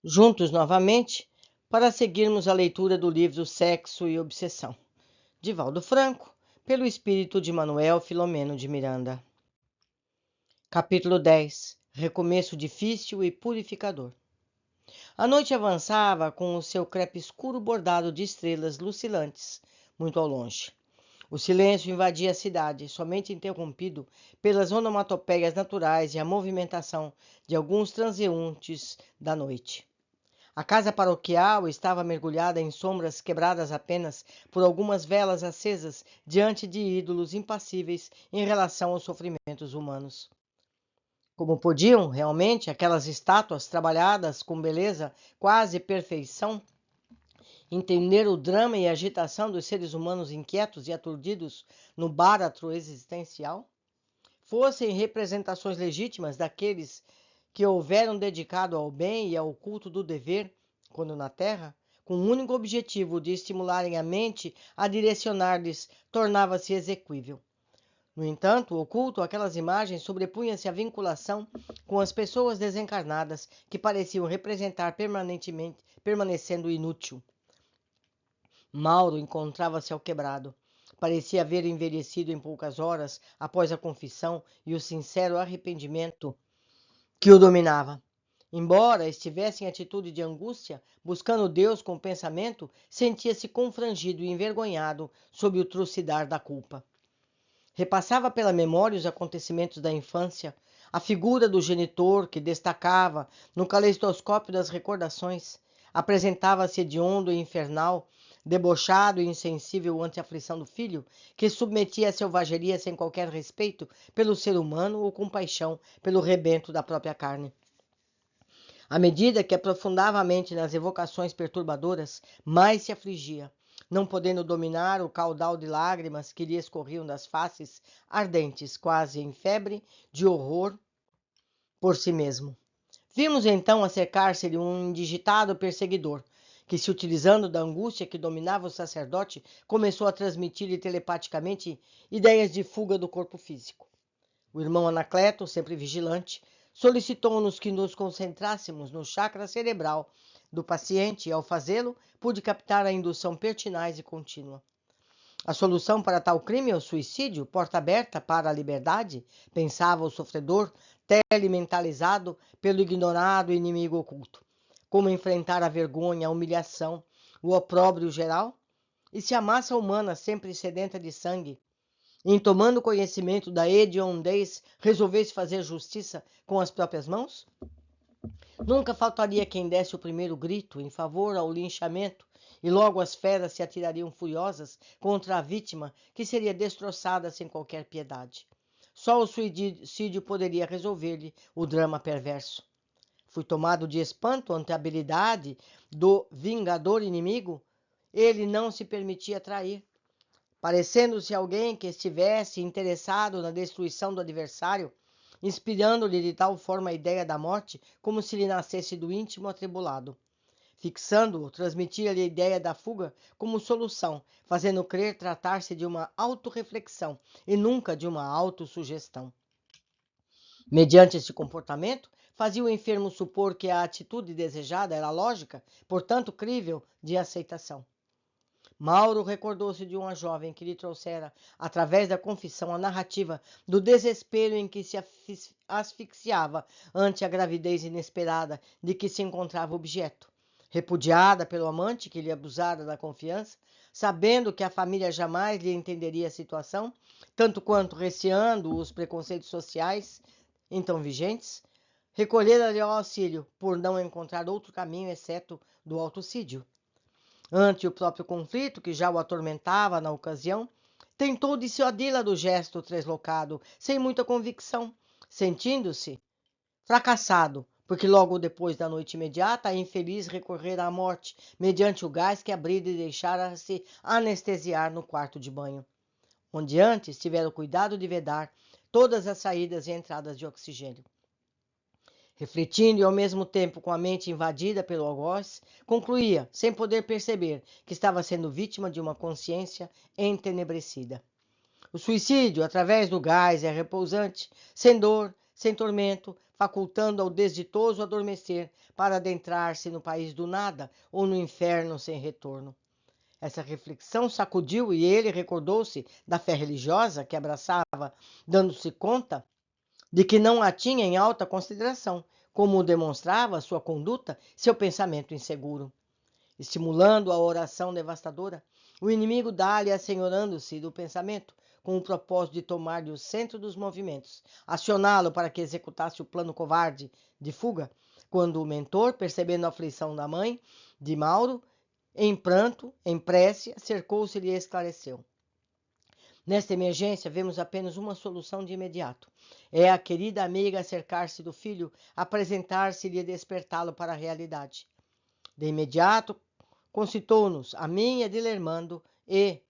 juntos novamente para seguirmos a leitura do livro Sexo e Obsessão, de Valdo Franco, pelo espírito de Manuel Filomeno de Miranda. Capítulo 10. Recomeço difícil e purificador. A noite avançava com o seu crepe escuro bordado de estrelas lucilantes, muito ao longe. O silêncio invadia a cidade, somente interrompido pelas onomatopeias naturais e a movimentação de alguns transeuntes da noite. A casa paroquial estava mergulhada em sombras quebradas apenas por algumas velas acesas diante de ídolos impassíveis em relação aos sofrimentos humanos. Como podiam, realmente, aquelas estátuas trabalhadas com beleza, quase perfeição, entender o drama e a agitação dos seres humanos inquietos e aturdidos no báratro existencial? Fossem representações legítimas daqueles que houveram dedicado ao bem e ao culto do dever, quando na terra, com o único objetivo de estimularem a mente a direcionar-lhes, tornava-se exequível. No entanto, o culto àquelas imagens sobrepunha-se à vinculação com as pessoas desencarnadas que pareciam representar permanecendo inútil. Mauro encontrava-se alquebrado. Parecia haver envelhecido em poucas horas após a confissão e o sincero arrependimento que o dominava. Embora estivesse em atitude de angústia, buscando Deus com o pensamento, sentia-se confrangido e envergonhado sob o trucidar da culpa. Repassava pela memória os acontecimentos da infância, a figura do genitor que destacava no caleidoscópio das recordações, apresentava-se hediondo e infernal, debochado e insensível ante a aflição do filho, que submetia à selvageria sem qualquer respeito pelo ser humano ou compaixão pelo rebento da própria carne. À medida que aprofundava a mente nas evocações perturbadoras, mais se afligia, não podendo dominar o caudal de lágrimas que lhe escorriam das faces ardentes, quase em febre de horror por si mesmo. Vimos então acercar-se-lhe um indigitado perseguidor, que, se utilizando da angústia que dominava o sacerdote, começou a transmitir-lhe telepaticamente ideias de fuga do corpo físico. O irmão Anacleto, sempre vigilante, solicitou-nos que nos concentrássemos no chakra cerebral do paciente e, ao fazê-lo, pude captar a indução pertinaz e contínua. A solução para tal crime é o suicídio, porta aberta para a liberdade, pensava o sofredor, telementalizado pelo ignorado inimigo oculto. Como enfrentar a vergonha, a humilhação, o opróbrio geral? E se a massa humana, sempre sedenta de sangue, em tomando conhecimento da hediondez, resolvesse fazer justiça com as próprias mãos? Nunca faltaria quem desse o primeiro grito em favor ao linchamento, e logo as feras se atirariam furiosas contra a vítima, que seria destroçada sem qualquer piedade. Só o suicídio poderia resolver-lhe o drama perverso. Fui tomado de espanto ante a habilidade do vingador inimigo. Ele não se permitia trair, parecendo-se alguém que estivesse interessado na destruição do adversário, inspirando-lhe de tal forma a ideia da morte como se lhe nascesse do íntimo atribulado. Fixando-o, transmitia-lhe a ideia da fuga como solução, fazendo crer tratar-se de uma autorreflexão e nunca de uma autossugestão. Mediante este comportamento, fazia o enfermo supor que a atitude desejada era lógica, portanto crível de aceitação. Mauro recordou-se de uma jovem que lhe trouxera, através da confissão, a narrativa do desespero em que se asfixiava ante a gravidez inesperada de que se encontrava objeto. Repudiada pelo amante que lhe abusara da confiança, sabendo que a família jamais lhe entenderia a situação, tanto quanto receando os preconceitos sociais então vigentes, recolhera-lhe ao auxílio por não encontrar outro caminho exceto do autocídio. Ante o próprio conflito que já o atormentava na ocasião, tentou dissuadi-la do gesto translocado, sem muita convicção, sentindo-se fracassado, porque logo depois da noite imediata a infeliz recorrera à morte, mediante o gás que abrira e deixara-se anestesiar no quarto de banho, onde antes tivera o cuidado de vedar todas as saídas e entradas de oxigênio. Refletindo e ao mesmo tempo com a mente invadida pelo algoz, concluía, sem poder perceber, que estava sendo vítima de uma consciência entenebrecida. O suicídio, através do gás, é repousante, sem dor, sem tormento, facultando ao desditoso adormecer para adentrar-se no país do nada ou no inferno sem retorno. Essa reflexão sacudiu e ele recordou-se da fé religiosa que abraçava, dando-se conta de que não a tinha em alta consideração, como o demonstrava sua conduta, seu pensamento inseguro. Estimulando a oração devastadora, o inimigo dá-lhe assenhorando-se do pensamento, com o propósito de tomar-lhe o centro dos movimentos, acioná-lo para que executasse o plano covarde de fuga, quando o mentor, percebendo a aflição da mãe de Mauro, em pranto, em prece, cercou-se-lhe e esclareceu. Nesta emergência, vemos apenas uma solução de imediato. É a querida amiga acercar-se do filho, apresentar-se-lhe e despertá-lo para a realidade. De imediato, concitou-nos, a mim e a Dilermando, e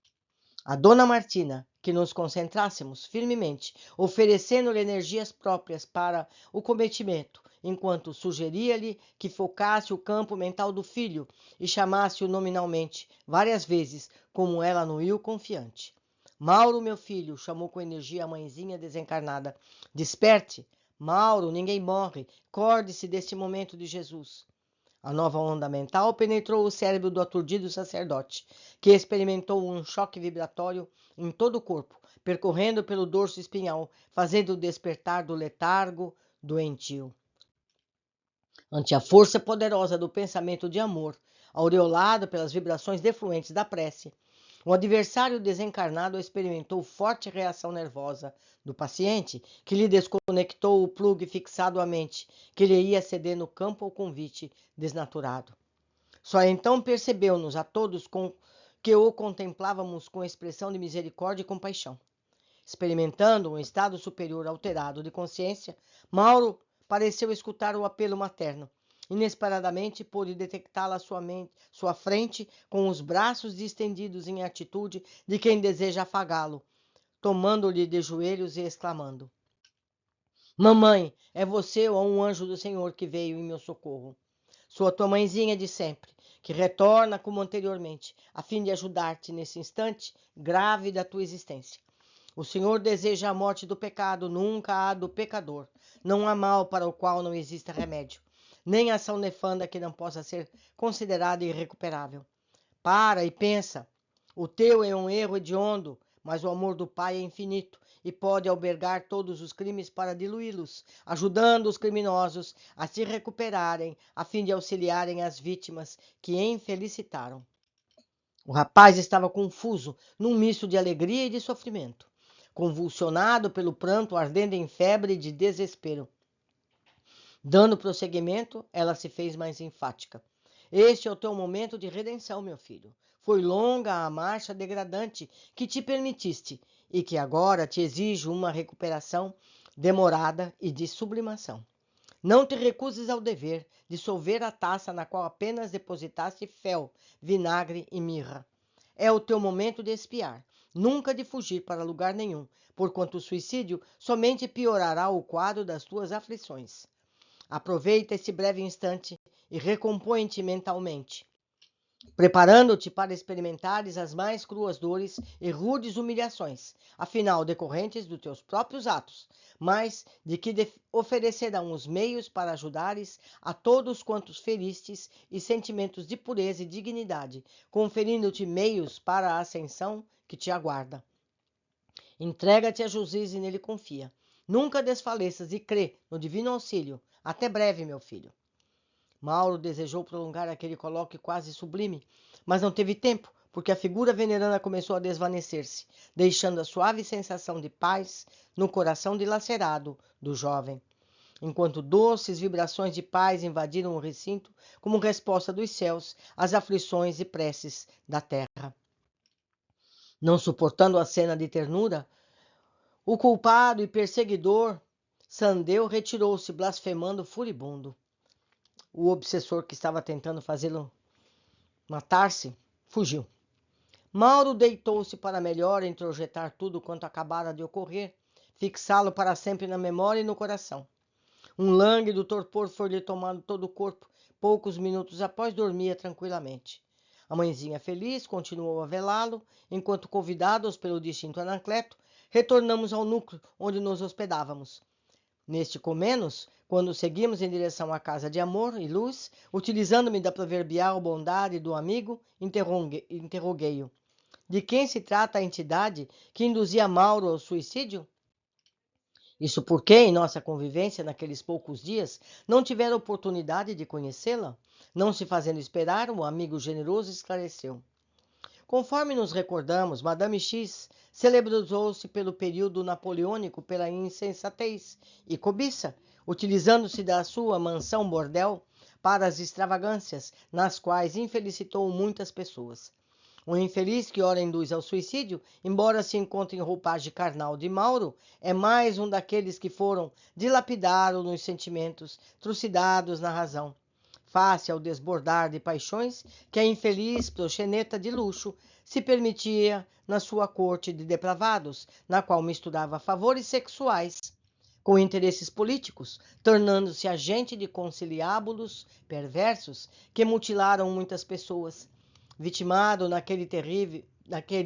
a Dona Martina, que nos concentrássemos firmemente, oferecendo-lhe energias próprias para o cometimento, enquanto sugeria-lhe que focasse o campo mental do filho e chamasse-o nominalmente, várias vezes, como ela anuiu confiante. Mauro, meu filho, chamou com energia a mãezinha desencarnada. Desperte! Mauro, ninguém morre. Acorde-se deste momento de Jesus. A nova onda mental penetrou o cérebro do aturdido sacerdote, que experimentou um choque vibratório em todo o corpo, percorrendo pelo dorso espinhal, fazendo-o despertar do letargo doentio. Ante a força poderosa do pensamento de amor, aureolado pelas vibrações defluentes da prece, o adversário desencarnado experimentou forte reação nervosa do paciente, que lhe desconectou o plugue fixado à mente, que lhe ia ceder no campo ao convite desnaturado. Só então percebeu-nos a todos que o contemplávamos com expressão de misericórdia e compaixão. Experimentando um estado superior alterado de consciência, Mauro pareceu escutar o apelo materno. Inesperadamente pôde detectá-la à sua frente, com os braços distendidos em atitude de quem deseja afagá-lo, tomando-lhe de joelhos e exclamando: Mamãe, é você ou um anjo do Senhor que veio em meu socorro? Sou a tua mãezinha de sempre, que retorna como anteriormente, a fim de ajudar-te nesse instante grave da tua existência. O Senhor deseja a morte do pecado, nunca a do pecador. Não há mal para o qual não exista remédio, nem ação nefanda que não possa ser considerada irrecuperável. Para e pensa. O teu é um erro hediondo, mas o amor do Pai é infinito e pode albergar todos os crimes para diluí-los, ajudando os criminosos a se recuperarem, a fim de auxiliarem as vítimas que infelicitaram. O rapaz estava confuso, num misto de alegria e de sofrimento, convulsionado pelo pranto, ardendo em febre de desespero. Dando prosseguimento, ela se fez mais enfática. Este é o teu momento de redenção, meu filho. Foi longa a marcha degradante que te permitiste e que agora te exige uma recuperação demorada e de sublimação. Não te recuses ao dever de solver a taça na qual apenas depositaste fel, vinagre e mirra. É o teu momento de expiar, nunca de fugir para lugar nenhum, porquanto o suicídio somente piorará o quadro das tuas aflições. Aproveita esse breve instante e recompõe-te mentalmente, preparando-te para experimentares as mais cruas dores e rudes humilhações, afinal decorrentes dos teus próprios atos, mas de que oferecerão os meios para ajudares a todos quantos feristes e sentimentos de pureza e dignidade, conferindo-te meios para a ascensão que te aguarda. Entrega-te a Jesus e nele confia. Nunca desfaleças e crê no divino auxílio. Até breve, meu filho. Mauro desejou prolongar aquele colóquio quase sublime, mas não teve tempo, porque a figura veneranda começou a desvanecer-se, deixando a suave sensação de paz no coração dilacerado do jovem, enquanto doces vibrações de paz invadiram o recinto como resposta dos céus às aflições e preces da terra. Não suportando a cena de ternura, o culpado e perseguidor Sandeu retirou-se, blasfemando furibundo. O obsessor que estava tentando fazê-lo matar-se fugiu. Mauro deitou-se para melhor introjetar tudo quanto acabara de ocorrer, fixá-lo para sempre na memória e no coração. Um lânguido torpor foi-lhe tomando todo o corpo. Poucos minutos após, dormia tranquilamente. A mãezinha feliz continuou a velá-lo, enquanto, convidados pelo distinto Anacleto, retornamos ao núcleo onde nos hospedávamos. Neste comenos, quando seguimos em direção à casa de amor e luz, utilizando-me da proverbial bondade do amigo, interroguei-o. De quem se trata a entidade que induzia Mauro ao suicídio? Isso porque, em nossa convivência naqueles poucos dias, não tivera oportunidade de conhecê-la? Não se fazendo esperar, o amigo generoso esclareceu. Conforme nos recordamos, Madame X celebrizou-se pelo período napoleônico pela insensatez e cobiça, utilizando-se da sua mansão bordel para as extravagâncias, nas quais infelicitou muitas pessoas. O infeliz que ora induz ao suicídio, embora se encontre em roupagem carnal de Mauro, é mais um daqueles que foram dilapidados nos sentimentos, trucidados na razão. Face ao desbordar de paixões que a infeliz proxeneta de luxo se permitia na sua corte de depravados, na qual misturava favores sexuais com interesses políticos, tornando-se agente de conciliábulos perversos que mutilaram muitas pessoas. Vitimado naquele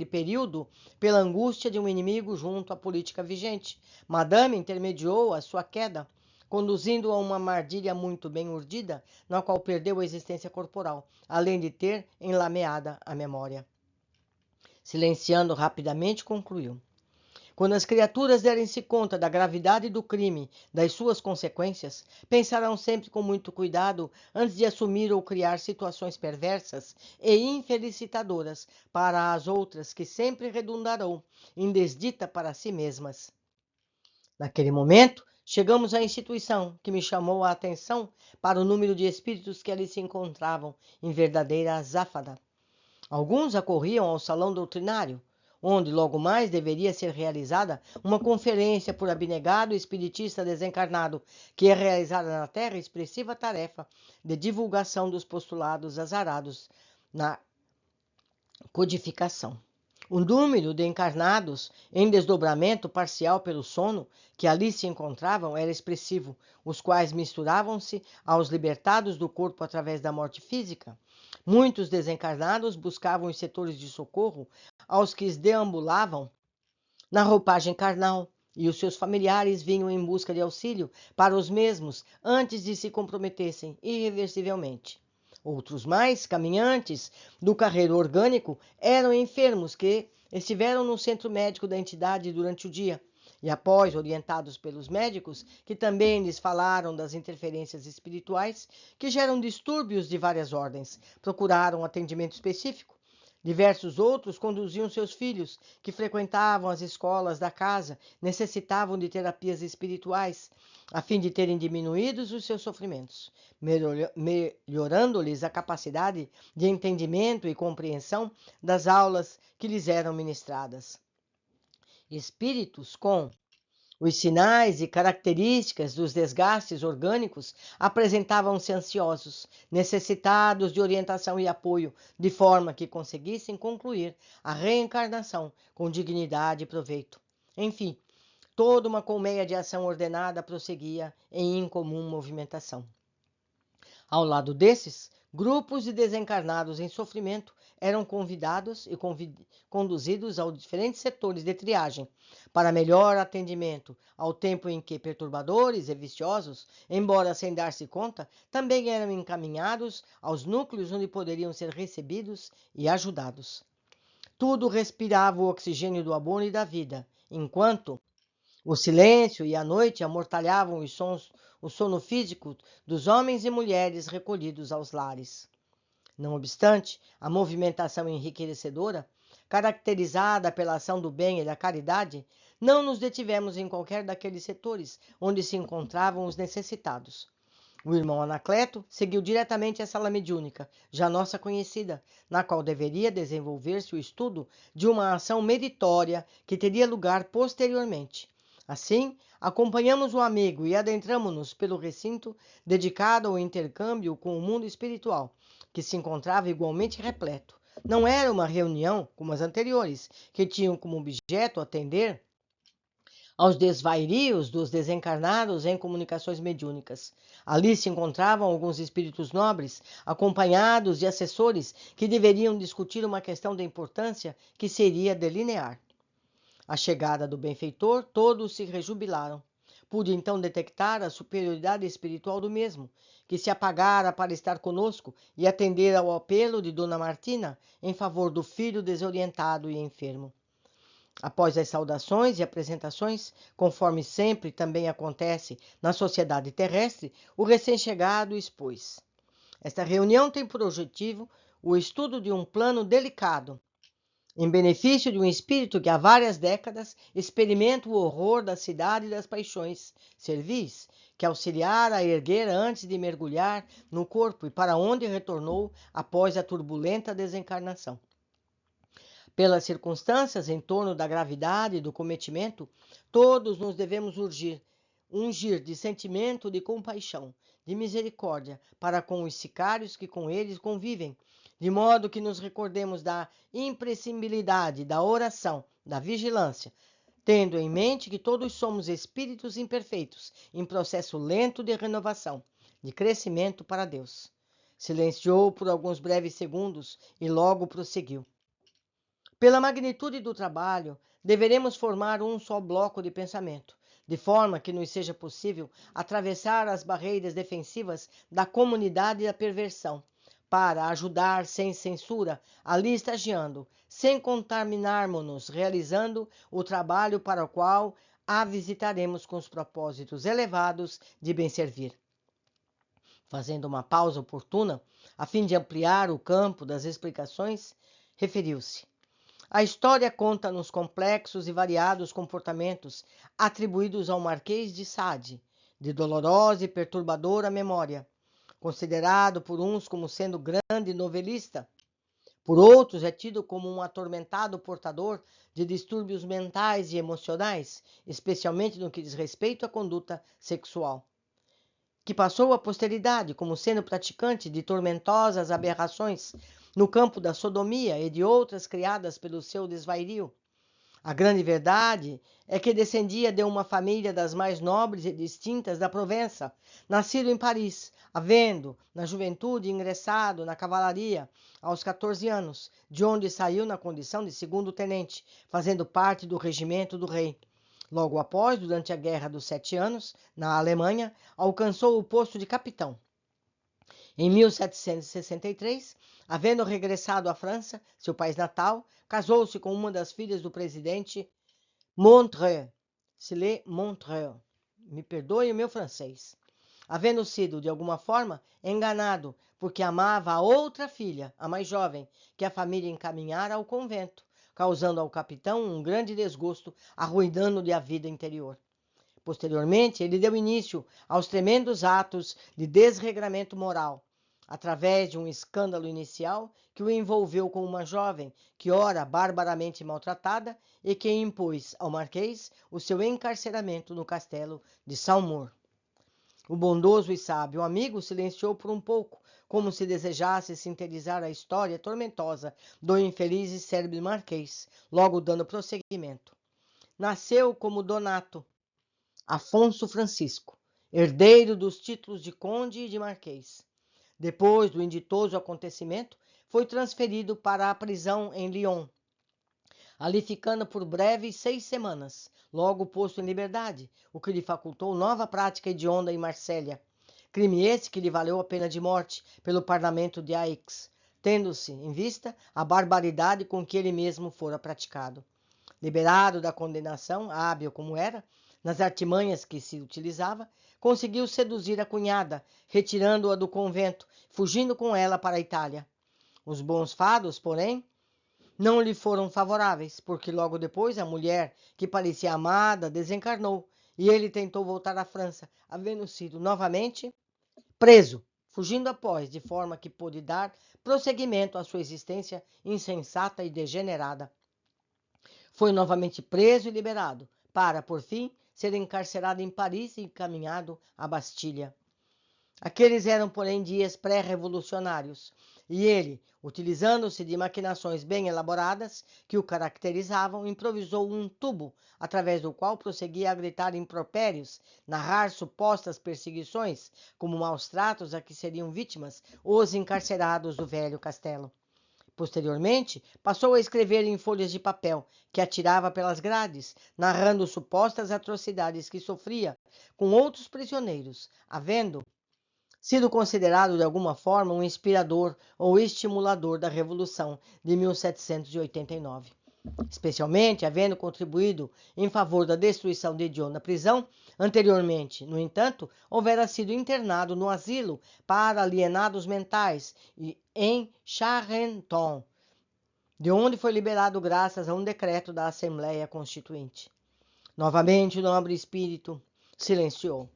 período pela angústia de um inimigo junto à política vigente, Madame intermediou a sua queda, conduzindo-o a uma armadilha muito bem urdida, na qual perdeu a existência corporal, além de ter enlameada a memória. Silenciando rapidamente, concluiu. Quando as criaturas derem-se conta da gravidade do crime, das suas consequências, pensarão sempre com muito cuidado antes de assumir ou criar situações perversas e infelicitadoras para as outras que sempre redundarão em desdita para si mesmas. Naquele momento, chegamos à instituição, que me chamou a atenção para o número de espíritos que ali se encontravam, em verdadeira azáfada. Alguns acorriam ao salão doutrinário, onde logo mais deveria ser realizada uma conferência por abnegado espiritista desencarnado, que é realizada na Terra a expressiva tarefa de divulgação dos postulados azarados na codificação. O número de encarnados em desdobramento parcial pelo sono que ali se encontravam era expressivo, os quais misturavam-se aos libertados do corpo através da morte física. Muitos desencarnados buscavam os setores de socorro aos que deambulavam na roupagem carnal, e os seus familiares vinham em busca de auxílio para os mesmos antes de se comprometessem irreversivelmente. Outros mais, caminhantes do carreiro orgânico, eram enfermos que estiveram no centro médico da entidade durante o dia e, após orientados pelos médicos, que também lhes falaram das interferências espirituais que geram distúrbios de várias ordens, procuraram atendimento específico. Diversos outros conduziam seus filhos, que frequentavam as escolas da casa, necessitavam de terapias espirituais, a fim de terem diminuídos os seus sofrimentos, melhorando-lhes a capacidade de entendimento e compreensão das aulas que lhes eram ministradas. Espíritos com os sinais e características dos desgastes orgânicos apresentavam-se ansiosos, necessitados de orientação e apoio, de forma que conseguissem concluir a reencarnação com dignidade e proveito. Enfim, toda uma colmeia de ação ordenada prosseguia em incomum movimentação. Ao lado desses, grupos de desencarnados em sofrimento eram convidados e conduzidos aos diferentes setores de triagem, para melhor atendimento, ao tempo em que perturbadores e viciosos, embora sem dar-se conta, também eram encaminhados aos núcleos onde poderiam ser recebidos e ajudados. Tudo respirava o oxigênio do amor e da vida, enquanto o silêncio e a noite amortalhavam o sono físico dos homens e mulheres recolhidos aos lares. Não obstante, a movimentação enriquecedora, caracterizada pela ação do bem e da caridade, não nos detivemos em qualquer daqueles setores onde se encontravam os necessitados. O irmão Anacleto seguiu diretamente à sala mediúnica, já nossa conhecida, na qual deveria desenvolver-se o estudo de uma ação meritória que teria lugar posteriormente. Assim, acompanhamos o amigo e adentramo-nos pelo recinto dedicado ao intercâmbio com o mundo espiritual, que se encontrava igualmente repleto. Não era uma reunião como as anteriores, que tinham como objeto atender aos desvairios dos desencarnados em comunicações mediúnicas. Ali se encontravam alguns espíritos nobres, acompanhados de assessores que deveriam discutir uma questão de importância que seria delinear. À chegada do benfeitor, todos se rejubilaram, Pude então detectar a superioridade espiritual do mesmo, que se apagara para estar conosco e atender ao apelo de Dona Martina em favor do filho desorientado e enfermo. Após as saudações e apresentações, conforme sempre também acontece na sociedade terrestre, o recém-chegado expôs. Esta reunião tem por objetivo o estudo de um plano delicado, em benefício de um espírito que há várias décadas experimenta o horror da cidade e das paixões servis, que auxiliara a erguer antes de mergulhar no corpo e para onde retornou após a turbulenta desencarnação. Pelas circunstâncias em torno da gravidade do cometimento, todos nos devemos ungir de sentimento de compaixão, de misericórdia para com os sicários que com eles convivem, de modo que nos recordemos da imprescindibilidade da oração, da vigilância, tendo em mente que todos somos espíritos imperfeitos, em processo lento de renovação, de crescimento para Deus. Silenciou por alguns breves segundos e logo prosseguiu. Pela magnitude do trabalho, deveremos formar um só bloco de pensamento, de forma que nos seja possível atravessar as barreiras defensivas da comunidade da perversão, para ajudar sem censura, ali estagiando, sem contaminarmos-nos, realizando o trabalho para o qual a visitaremos com os propósitos elevados de bem servir. Fazendo uma pausa oportuna, a fim de ampliar o campo das explicações, referiu-se. A história conta-nos complexos e variados comportamentos atribuídos ao Marquês de Sade, de dolorosa e perturbadora memória, considerado por uns como sendo grande novelista, por outros é tido como um atormentado portador de distúrbios mentais e emocionais, especialmente no que diz respeito à conduta sexual, que passou à posteridade como sendo praticante de tormentosas aberrações no campo da sodomia e de outras criadas pelo seu desvario. A grande verdade é que descendia de uma família das mais nobres e distintas da Provença, nascido em Paris, havendo, na juventude, ingressado na cavalaria aos 14 anos, de onde saiu na condição de segundo-tenente, fazendo parte do regimento do rei. Logo após, durante a Guerra dos 7 Anos, na Alemanha, alcançou o posto de capitão. Em 1763, havendo regressado à França, seu país natal, casou-se com uma das filhas do presidente Montreuil. Se lê Montreuil. Me perdoe o meu francês. Havendo sido, de alguma forma, enganado, porque amava a outra filha, a mais jovem, que a família encaminhara ao convento, causando ao capitão um grande desgosto, arruinando-lhe a vida interior. Posteriormente, ele deu início aos tremendos atos de desregramento moral, através de um escândalo inicial que o envolveu com uma jovem que ora barbaramente maltratada e que impôs ao marquês o seu encarceramento no castelo de Saumur. O bondoso e sábio amigo silenciou por um pouco, como se desejasse sintetizar a história tormentosa do infeliz e célebre marquês, logo dando prosseguimento. Nasceu como Donato Afonso Francisco, herdeiro dos títulos de conde e de marquês. Depois do inditoso acontecimento, foi transferido para a prisão em Lyon, ali ficando por breves 6 semanas, logo posto em liberdade, o que lhe facultou nova prática hedionda em Marsella. Crime esse que lhe valeu a pena de morte pelo parlamento de Aix, tendo-se em vista a barbaridade com que ele mesmo fora praticado. Liberado da condenação, hábil como era, nas artimanhas que se utilizava, conseguiu seduzir a cunhada, retirando-a do convento, fugindo com ela para a Itália. Os bons fados, porém, não lhe foram favoráveis, porque logo depois a mulher, que parecia amada, desencarnou, e ele tentou voltar à França, havendo sido novamente preso, fugindo após, de forma que pôde dar prosseguimento à sua existência insensata e degenerada. Foi novamente preso e liberado, para, por fim, ser encarcerado em Paris e encaminhado à Bastilha. Aqueles eram, porém, dias pré-revolucionários, e ele, utilizando-se de maquinações bem elaboradas que o caracterizavam, improvisou um tubo, através do qual prosseguia a gritar impropérios, narrar supostas perseguições, como maus tratos a que seriam vítimas os encarcerados do velho castelo. Posteriormente, passou a escrever em folhas de papel que atirava pelas grades, narrando supostas atrocidades que sofria com outros prisioneiros, havendo sido considerado de alguma forma um inspirador ou estimulador da Revolução de 1789. Especialmente havendo contribuído em favor da destruição de Dion na prisão, anteriormente, no entanto, houvera sido internado no asilo para alienados mentais em Charenton, de onde foi liberado graças a um decreto da Assembleia Constituinte. Novamente o nobre espírito silenciou.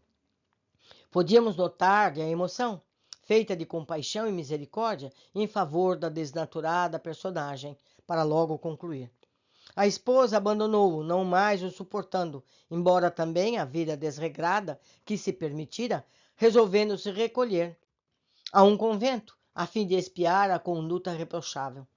Podíamos notar-lhe a emoção, feita de compaixão e misericórdia, em favor da desnaturada personagem, para logo concluir. A esposa abandonou-o, não mais o suportando, embora também a vida desregrada que se permitira, resolvendo se recolher a um convento, a fim de expiar a conduta reprochável.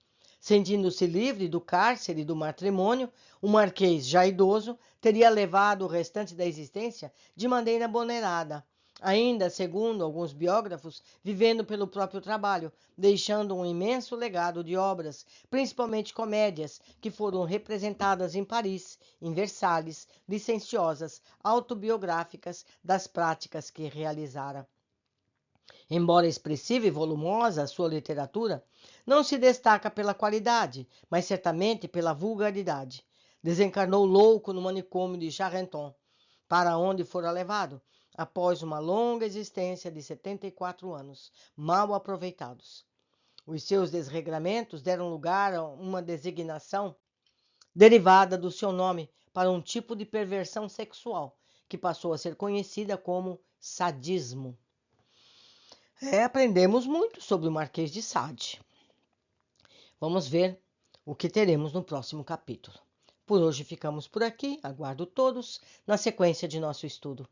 Sentindo-se livre do cárcere e do matrimônio, o marquês, já idoso, teria levado o restante da existência de maneira moderada, ainda, segundo alguns biógrafos, vivendo pelo próprio trabalho, deixando um imenso legado de obras, principalmente comédias, que foram representadas em Paris, em Versalhes, licenciosas, autobiográficas das práticas que realizara. Embora expressiva e volumosa, a sua literatura não se destaca pela qualidade, mas certamente pela vulgaridade. Desencarnou louco no manicômio de Charenton, para onde fora levado, após uma longa existência de 74 anos, mal aproveitados. Os seus desregramentos deram lugar a uma designação derivada do seu nome para um tipo de perversão sexual, que passou a ser conhecida como sadismo. Aprendemos muito sobre o Marquês de Sade. Vamos ver o que teremos no próximo capítulo. Por hoje ficamos por aqui. Aguardo todos na sequência de nosso estudo.